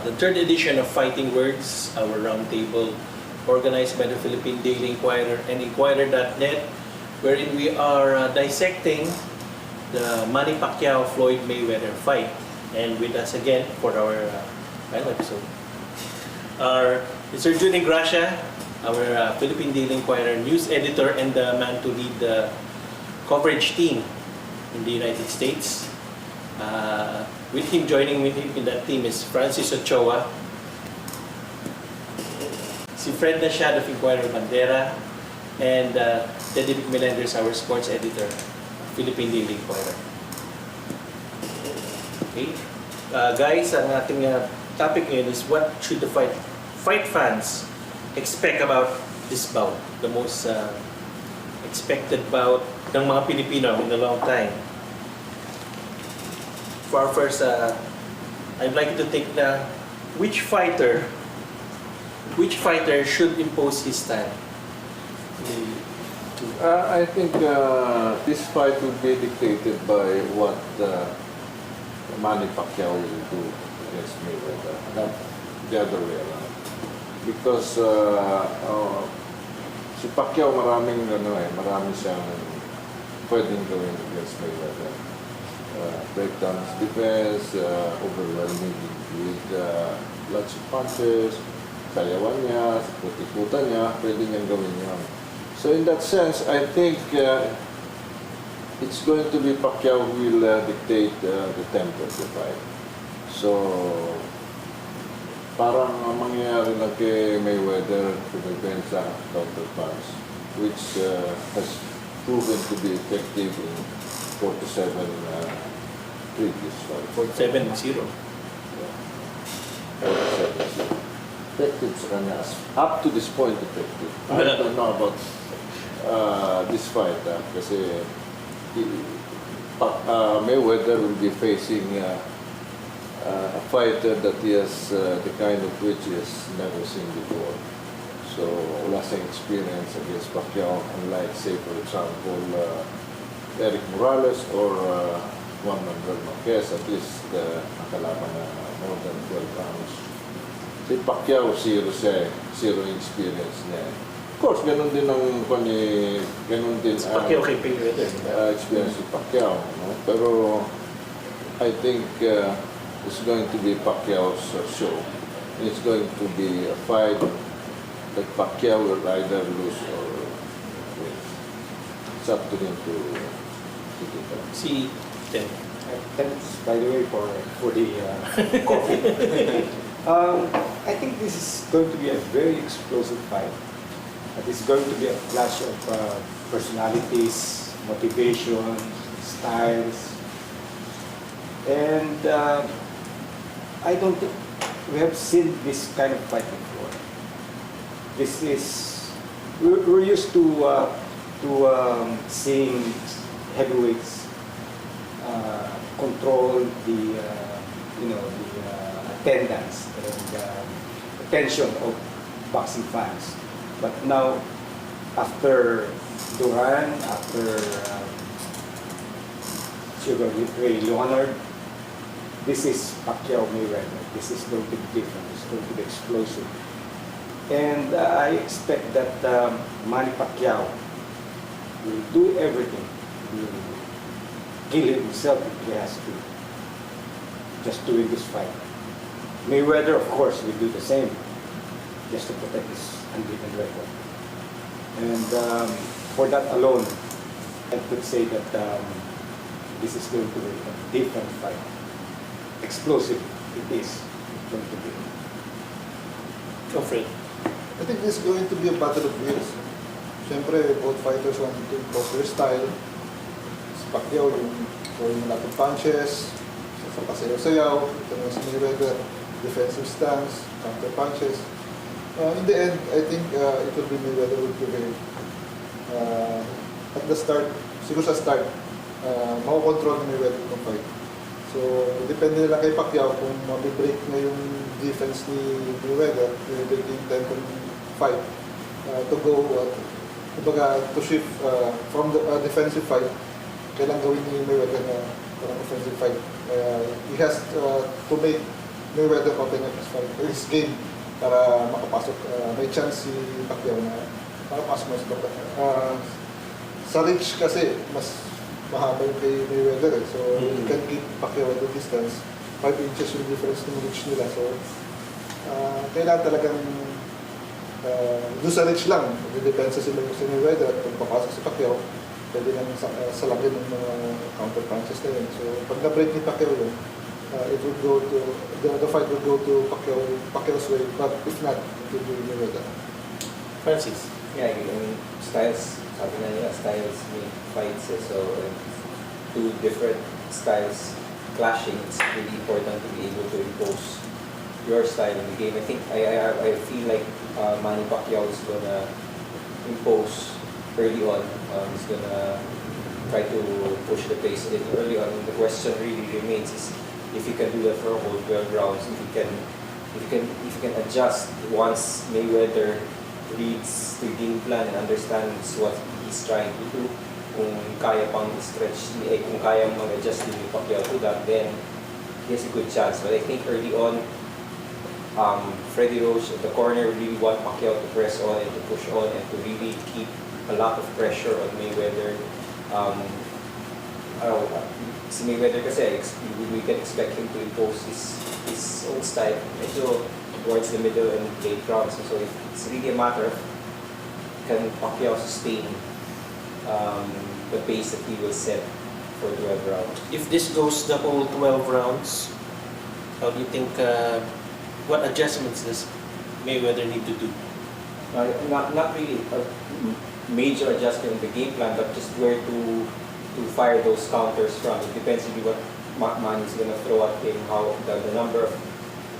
the third edition of Fighting Words, our roundtable organized by the Philippine Daily Inquirer and INQUIRER.net, wherein we are dissecting the Manny Pacquiao-Floyd Mayweather fight. And with us again for our final episode are Mr. June Gracia, our Philippine Daily Inquirer news editor and the man to lead the coverage team in the United States. With him, joining with him in that team is Francis Ochoa, si Fred Nashad of Inquirer Bandera, and Teddy Melendez, our sports editor, Philippine Daily Inquirer. Okay. Guys, ang ating topic ngayon is what should the fight fans expect about this bout? The most expected bout ng mga Pilipino in a long time. For our first, I'd like to think na which fighter should impose his style? I think this fight will be dictated by what Manny Pacquiao will do against Mayweather, not the other way around. Because si Pacquiao marami siyang pwedeng gawin against Mayweather. Breakdown his defense, overwhelming with lots of punches, sayawan niya, putikutan niya, pwede niyang gawin yun. So in that sense, I think it's going to be Pacquiao who will dictate the tempo of the fight. So parang ang mangyayari na kay Mayweather kumibenta counter punch, which has proven to be effective in 47 previous fights. 47-0. Yeah. 47-0. Effective sa kanya. Up to this point, effective. I don't know about this fight kasi Mayweather will be facing a fighter that he has the kind of which he has never seen before. So wala siyang experience against Pacquiao, unlike, say, for example, Eric Morales or Juan Manuel Marquez, at least nakalaban na more than 12 rounds. Si Pacquiao, zero experience niya. Of course, ganun din ang Pacquiao kay Mayweather. Experience si Pacquiao. No? Pero I think it's going to be Pacquiao's show. It's going to be a fight that Pacquiao will either lose or win. It's up to him to do that. Si Ted. Thanks, by the way, for the coffee. I think this is going to be a very explosive fight. It's going to be a clash of personalities, motivation, styles, and I don't think we have seen this kind of fight before. This is we're used to seeing heavyweights control the attendance and attention of boxing fans. But now, after Duran, after Sugar Ray Leonard, this is Pacquiao-Mayweather. This is going to be different. It's going to be explosive. And I expect that Manny Pacquiao will do everything. He will kill himself if he has to, just to win this fight. Mayweather, of course, will do the same, just to protect his unbeaten record. And for that alone, I could say that this is going to be a different fight. Explosive it is going to be. Afraid. I think this is going to be a battle of wills. Siyempre, both fighters want to improve their style. Si Pacquiao yung throwing a lot of punches, sa pasayaw-sayaw, ito naman si Mayweather, defensive stance, counter punches. In the end, I think it will be Mayweather will prevail. At the start, siguro sa start, makakontrol ni Mayweather itong fight. So, depende na lang kay Pacquiao kung mabibreak na yung defense ni Mayweather, mabibreak yung tempo ng fight to go, to shift from the defensive fight. Kailangan gawin ni Mayweather na offensive fight. He has to make Mayweather open up his game para makapasok. May chance si Pacquiao na makapasok mo sa top. Sa reach kasi, mas mahaba yung kay Mayweather eh. So, you can keep Pacquiao at the distance. 5 inches yung difference ng reach nila. So, kailangan talagang doon sa reach lang. Magdedepensa sila sa Mayweather at kung papasok si Pacquiao, pwede nang salagin ng mga counter punches na yun. So, pag na-break ni Pacquiao yun, it would go to, the fight would go to Pacquiao's way, but if not, it would be Mayweather. Francis. Yeah, I mean, styles, sabi na nila, styles make fights. So, two different styles clashing, it's really important to be able to impose your style in the game. I think, I feel like Manny Pacquiao is gonna impose early on. He's gonna try to push the pace a little early on. The question really remains is if you can do that for a whole 12 rounds, if you can adjust once Mayweather reads the game plan and understands what he's trying to do, kung kaya pang stretch, kung kaya mag-adjust din yung Pacquiao to that, then he has a good chance. But I think early on, Freddie Roach at the corner really want Pacquiao to press on and to push on and to really keep a lot of pressure on Mayweather. Si Mayweather kasi, we can expect him to impose his own style medyo towards the middle and late rounds. So it's really a matter of can Pacquiao sustain the pace that he will set for 12 rounds. If this goes the whole 12 rounds, how do you think, what adjustments does Mayweather need to do? Not really a major adjustment in the game plan, but just where to fire those counters from. It depends really what Manny is going to throw at him, how the number of,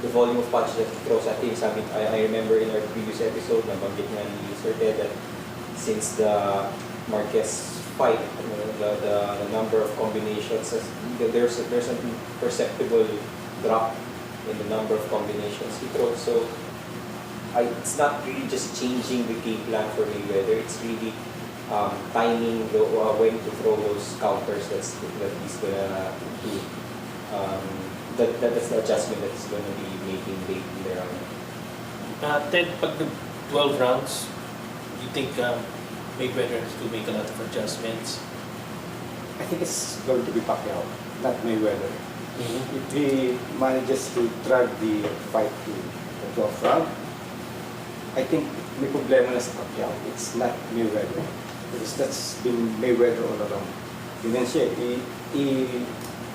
the volume of punches that he throws at him. I remember in our previous episode, nabanggit nga ni Sir Ted that since the Marquez fight, the number of combinations, there's a perceptible drop in the number of combinations he throws. So it's not really just changing the game plan for Mayweather, it's really timing when to throw those counters that he's gonna do. That's the adjustment that he's gonna be making late in the round. Ted, pag 12 rounds, do you think Mayweather has to make a lot of adjustments? I think it's going to be Pacquiao, not Mayweather. If he manages to drag the fight to the 12th round, I think may problema na sa Pacquiao. It's not Mayweather. Because that's been Mayweather all along. Ganyan siya,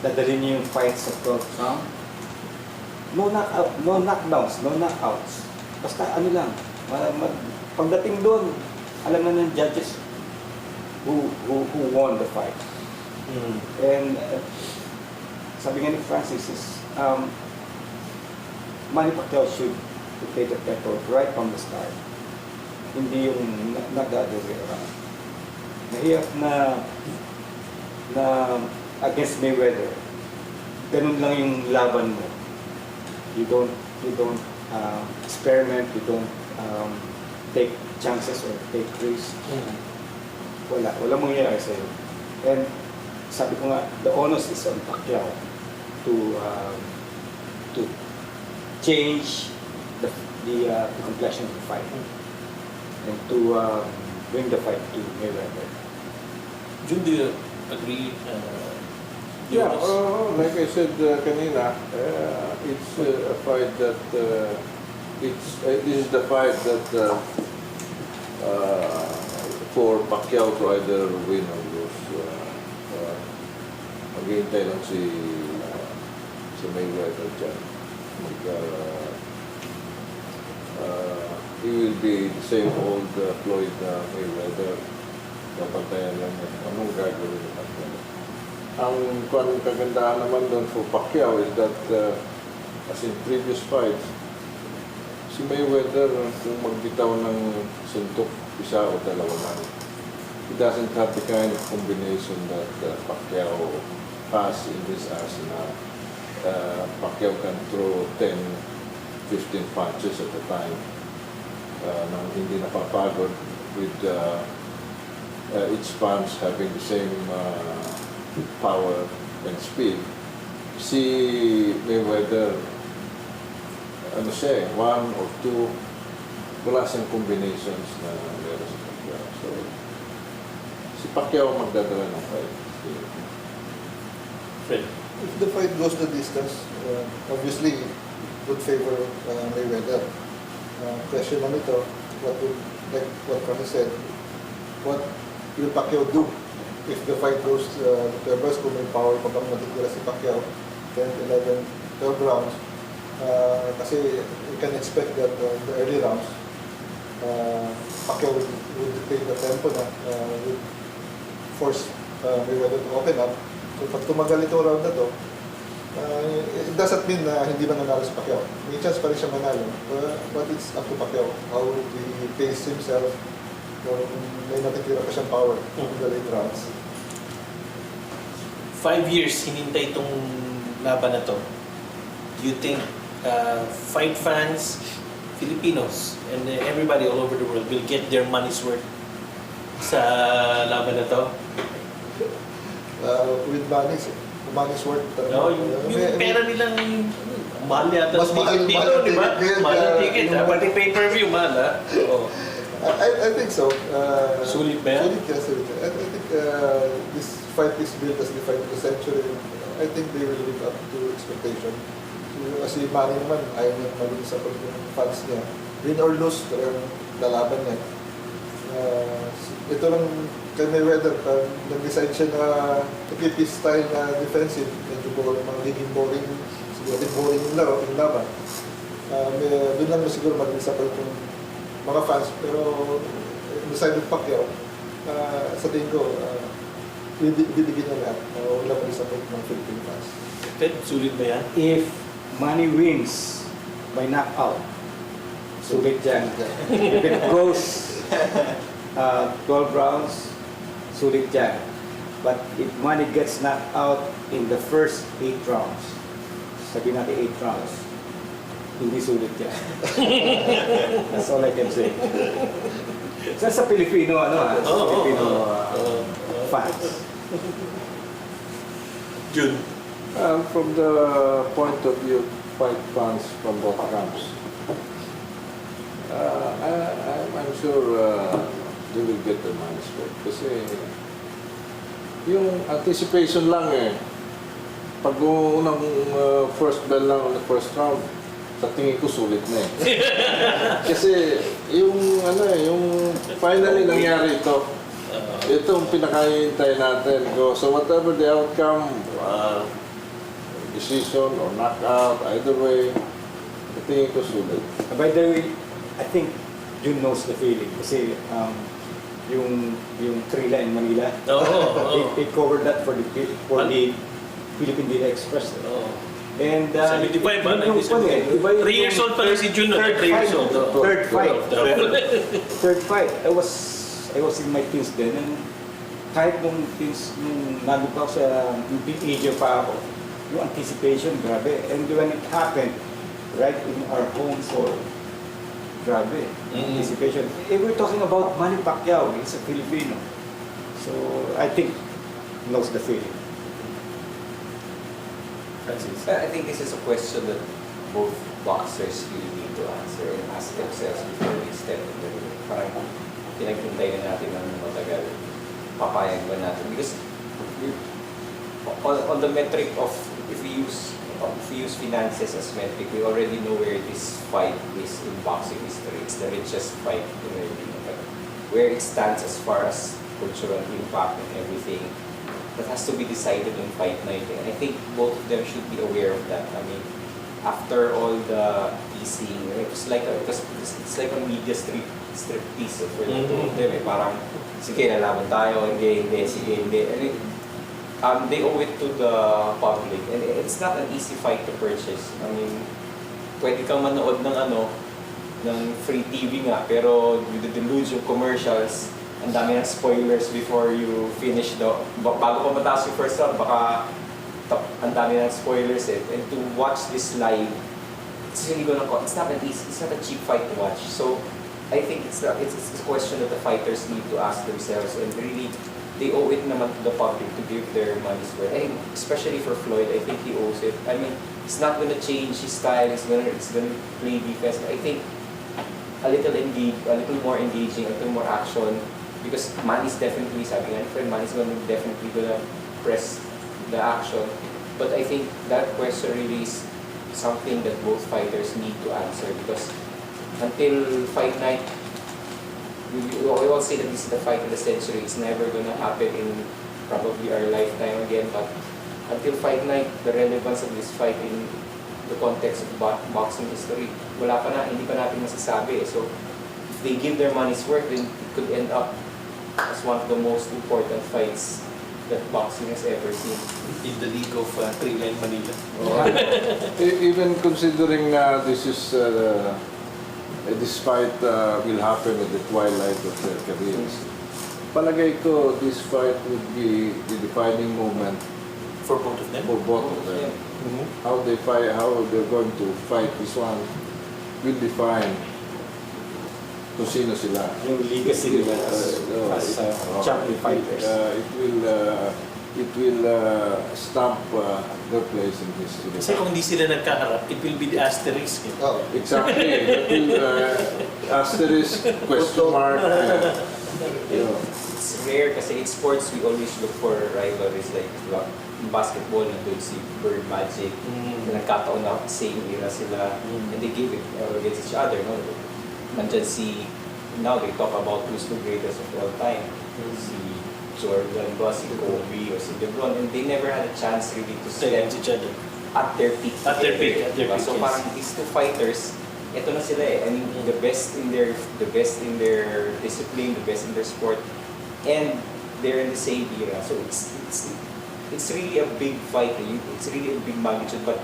dadalhin niya yung fight sa 12th round. No knockout, no knockdowns, no knockouts. Basta ano lang, pagdating doon, alam na ng judges who won the fight. And sabi nga ni Francis is, Manny Pacquiao should play the pepper right from the start. Hindi yung nag-other way around. Mahirap na against Mayweather, ganun lang yung laban mo. You don't experiment, you don't take chances or take risks. Wala mangyayari sa'yo. And sabi ko nga, the onus is on Pacquiao to change the complexion of the fight and to bring the fight to Mayweather. Jun, do you agree? Yeah, like I said kanina, it's a fight that this is the fight that for Pacquiao to either win or lose. Maghihintay lang si Mayweather dyan. He will be the same old Floyd Mayweather. Napantayan lang niya. Anong gagawin ni Pacquiao? Ang kagandahan naman doon for Pacquiao is that as in previous fights, si Mayweather kung magbitaw ng suntok, isa o dalawa man, he doesn't have the kind of combination that Pacquiao has in his arsenal. Pacquiao can throw 10, 15 punches at a time nang hindi napapagod with each punch having the same power and speed. Si Mayweather ano siya eh, 1 or 2, wala siyang combinations na meron si Pacquiao. So, si Pacquiao magdadala ng fight. Fred. If the fight goes the distance, obviously, it would favor Mayweather. Question naman ito, like what Connie said, what will Pacquiao do if the fight goes to reverse, kung may power pa bang matitira si Pacquiao, 10, 11, 12 rounds. Kasi you can expect that in the early rounds, Pacquiao would dictate the tempo na, would force Mayweather to open up. So pag tumagal itong round na to, it doesn't mean na hindi mananalo si Pacquiao. May chance pa rin siya manalo. But it's up to Pacquiao. How would he pace himself kung may natitira pa siyang power in the late rounds. 5 years hinintay itong laban na to. Do you think fight fans, Filipinos, and everybody all over the world will get their money's worth sa laban na to? With money's worth. No, yung pera nilang mahal yata Mas sa ticket mahal dito, di ba? ticket, Mahal yung kaya ticket, yung- pati pay-per-view, mahal ha? Oo. I think so. Sulit ba yan? Sulit, yes, sulit. I think this fight is built as the fight of the century. I think they will live up to expectation. Kasi Manny naman, ayaw niya malinis sa fans niya. Win or lose, talagang lalaban niya. Ito lang kay Mayweather, nag-decide siya na keep-his style na defensive. Medyo magiging boring, siguro boring yung laro, yung laban. Doon lang siguro mag-disappoint yung mga fans. Pero decided Pacquiao, sa tingin ko, bibigyan niya lahat. Wala mag-disappoint ng Philippine fans. Ted, sulit ba yan? If Manny wins by knockout, sulit yan. If it goes 12 rounds, sulit yan. But if Manny gets knocked out in the first 8 rounds, sabihin natin 8 rounds, hindi sulit yan. That's all I can say. Sa Pilipino, Filipino fans. June. From the point of view of fight fans from both camps, I'm sure they will get their money's worth. Kasi yung anticipation lang eh. Pag unang first bell lang on the first round, sa tingin ko sulit na eh. Kasi yung yung finally nangyari ito, ito ang pinakahihintay natin. So whatever the outcome, decision or knockout, either way, sa tingin ko sulit. By the way, I think June knows the feeling kasi yung Trila in Manila, they covered that for the Philippine Daily Express. And 75 ba? 3 years old pa lang si June. 3 years old. Third fight. I was in my teens then, and kahit nung nandun pa ako sa teenager pa ako, yung anticipation, grabe. And when it happened, right in our home soil, grabe, anticipation. We're talking about Manny Pacquiao, he's a Filipino. So, I think, knows the feeling. Francis. I think this is a question that both boxers really need to answer and ask themselves before they step in the ring. Parang pinaghintay na natin ng matagal. Papayag ba natin? Because on the metric of if we use finances as metric, we already know where this fight is in boxing history. It's the richest fight in the ring. But where it stands as far as cultural impact and everything, that has to be decided in fight night. And I think both of them should be aware of that. I mean, after all the teasing, it's like a media striptease for the two of them. Parang, sige, lalaban tayo, hindi, sige, hindi. And they owe it to the public. And it's not an easy fight to purchase. I mean, pwede kang manood ng free TV nga, pero with the deluge of commercials, ang dami ng spoilers before you finish bago pa mataas yung first round, baka ang dami ng spoilers eh. And to watch this live, it's not a cheap fight to watch. So I think it's a question that the fighters need to ask themselves, and really they owe it naman to the public to give their money's worth. And especially for Floyd, I think he owes it. I mean, It's not gonna change his style. It's gonna play defense. But I think a little more engaging, a little more action. Because Manny's definitely, sabi nga ni friend, Manny's definitely gonna press the action. But I think that question really is something that both fighters need to answer, because until fight night, we all say that this is the fight of the century. It's never gonna happen in probably our lifetime again. But until fight night, the relevance of this fight in the context of boxing history, hindi pa natin masasabi. So if they give their money's worth, then it could end up as one of the most important fights that boxing has ever seen. In the league of Thrilla in Manila. Even considering this fight will happen at the twilight of their careers, palagay ko this fight would be the defining moment For both of them? for both of them. How they fight, how they're going to fight this one will define kung sino sila. Yung legacy nila as champion fighters. It will stamp their place in history. Kasi kung hindi sila nagkaharap, it will be the asterisk. Eh. Oh, Exactly. That will, asterisk, question mark. It's rare kasi in sports we always look for rivalries, like in basketball nandun si Bird Magic, nagkataon na same era sila, and they give it against each other. No? Nandyan now they talk about who's the greatest of all time. Si Jordan ba, si Kobe, or si LeBron, and they never had a chance really to step Against each other. at their peak. At their peak, Diba? So yes. parang these two fighters, eto na sila eh. I mean, the best in their discipline, the best in their sport, and they're in the same era. So it's really a big fight. It's really a big magnitude. But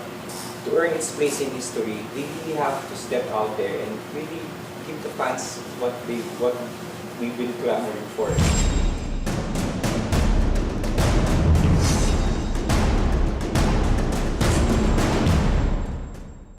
to earn its place in history, they really have to step out there and really give the fans what we've been clamoring for.